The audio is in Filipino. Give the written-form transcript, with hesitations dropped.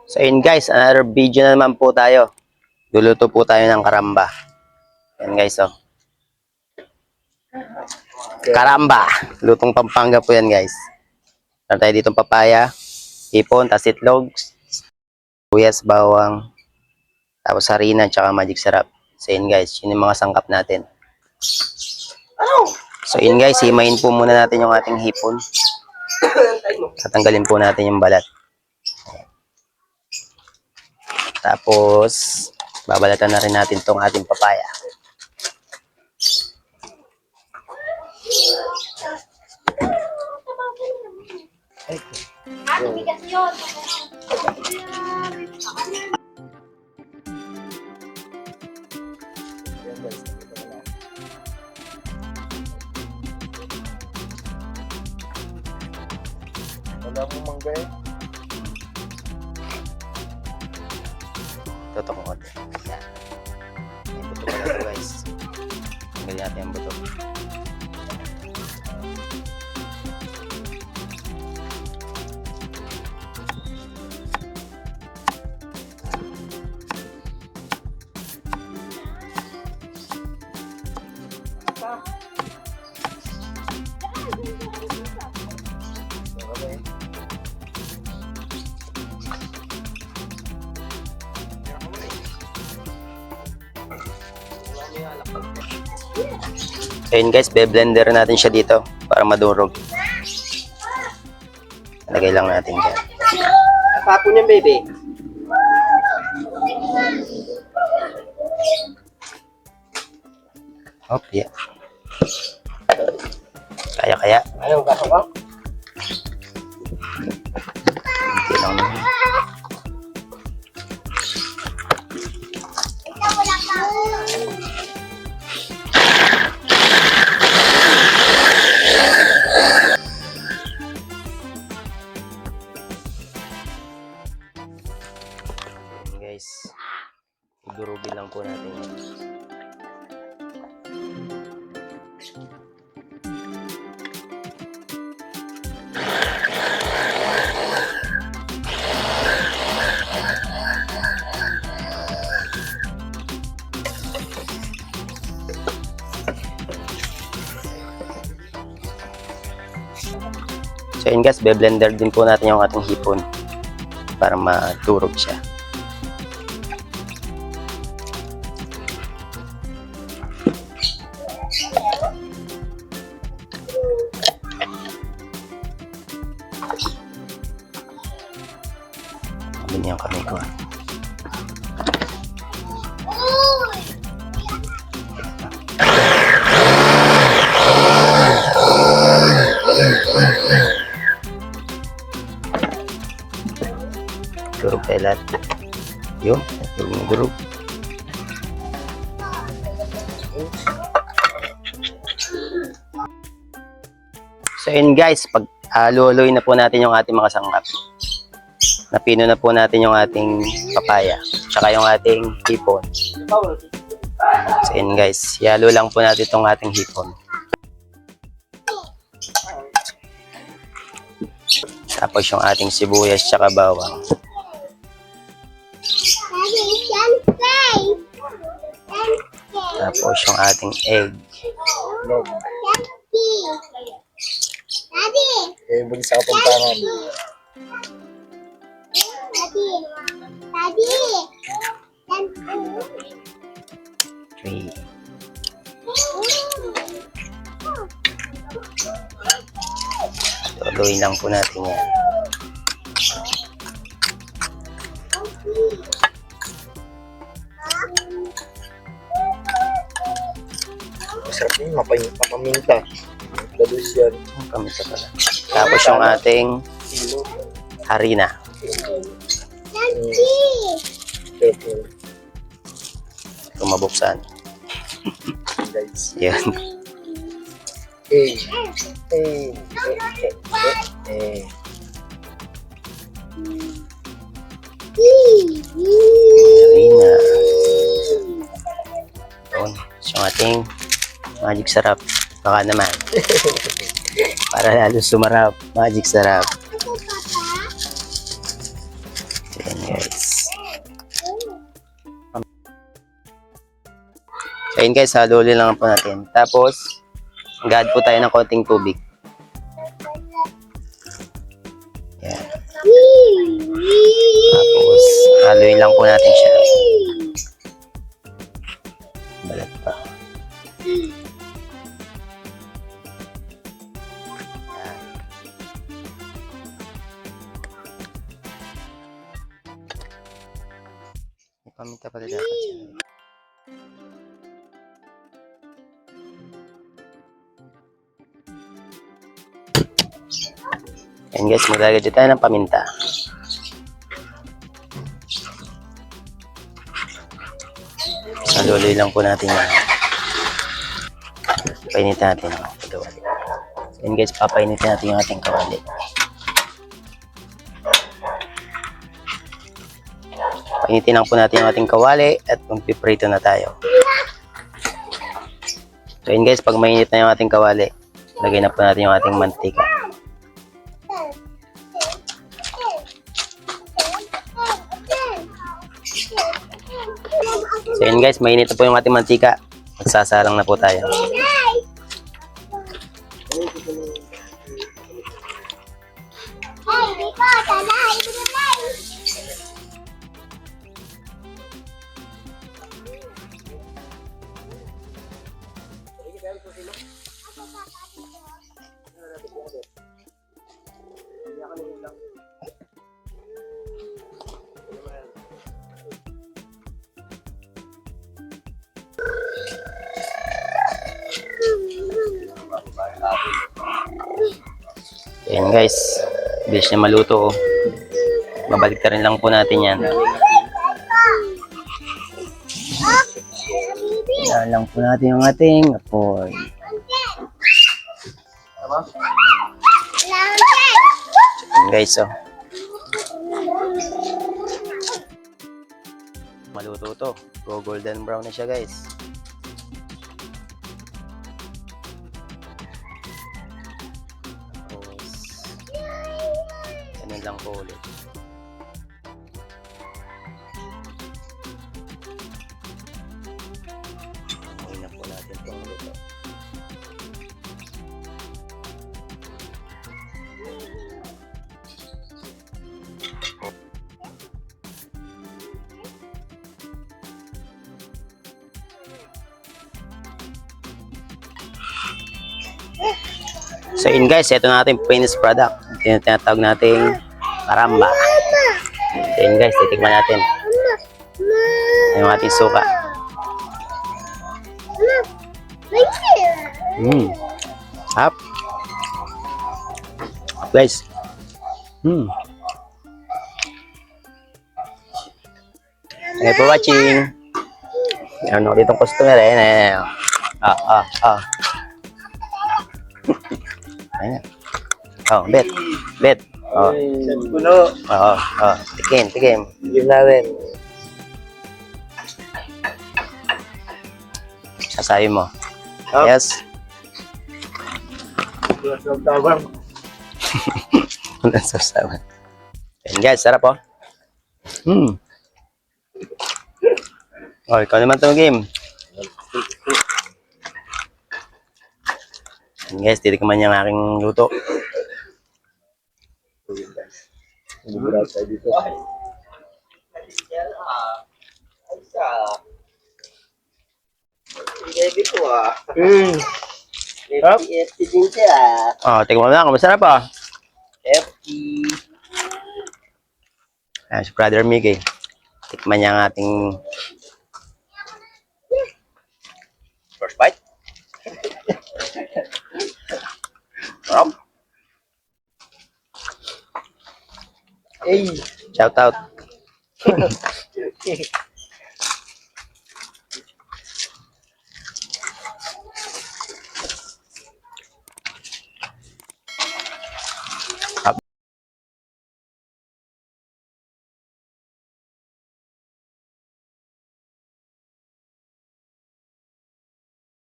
So yun guys, another video na naman po tayo. Luluto po tayo ng karamba. Yan guys, oh. Karamba. Lutong Pampanga po yan guys. Meron tayo ditong papaya, hipon, tas itlog, sibuyas, bawang, tapos harina, tsaka magic sarap. So yun guys, yun yung mga sangkap natin. So yun guys, himayin po muna natin yung ating hipon. Tatanggalin po natin yung balat. Tapos, babalatan na rin natin tong ating papaya. Wala mong mangga eh. Totoo ko. Yan. May buto pala ito guys. Tanggalin natin yung buto. So yun guys, be-blender natin siya dito para madurog. Lagay lang natin dyan. Tapon yan, baby. Hop, yeah. Kaya. Ayaw, gato ka? Hindi lang naman. Guys, idurugin lang po natin yun. So yun guys, be-blender din po natin yung ating hipon para madurog siya. Ganyan kami ko. Durog tayo lahat. Yun, durog. So yun guys, pag luloy na po natin yung ating mga sangkap. Napino na po natin yung ating papaya, tsaka yung ating hipon. So yun guys, yalo lang po natin itong ating hipon. Tapos yung ating sibuyas tsaka bawang. Tapos yung ating egg. No. Eh, buli sa Kapampangan. Three. Tuloy lang po natin yan. Masarap yun, mapaminta. Dadus yan. Kamisa pala. Tapos yung ating harina. Sarap yun, Tumabuksan. guys. Yan. Eh. Harina. Yun. So, yung ating magic sarap. Baka naman. Para lalo sumarap. Magic sarap. Ayan guys. So yun guys, haluli lang po natin. Tapos, mag-add po tayo ng konting tubig. Ayan. Tapos, haluin lang po natin siya. Balat pa. Ayan. May paminta pala dapat siya. Ayan guys, maglalagay tayo ng paminta. Saluloy lang po natin yan. Painitin natin ang kawali. Ayan guys, papainitin natin yung ating kawali. Painitin lang po natin yung ating kawali at magpiprito na tayo. So ayan guys, pag mainit na yung ating kawali, lagay na po natin yung ating mantika. So yun guys, mainit na po yung ating mantika. Magsasalang na po tayo. Ayan guys, bilis niya maluto. Oh. Babalik ka rin lang po natin yan. Yan lang po natin yung ating apoy. Ayan guys, oh. Maluto to. Go golden brown na siya guys. Ganun lang po ulit. Amoy na po natin itong luto. So yun guys, ito na ating finished product. Ito yung tinatawag nating maramba. So yun guys, titikman natin. Yung ating suka. Hap. Guys. Thank you for watching. Meron ako ditong customer eh. Ayan. Oh, bet. Bet. Oh. Puno. Tikim, tikim. Tikim natin. Sasabi mo. Oh. Yes. Tabang. Walang sasabi. Ayan guys, sarap oh. Oh, ikaw naman itong game. Guys, titikman niya ang aking luto. Sigurado tayo dito. FT din siya. Oh, tingnan mo na, masarap ah. FT. Ayan, si Brother Mickey. Tikman niya ang ating first bite. Sarap. Hey. Shout out.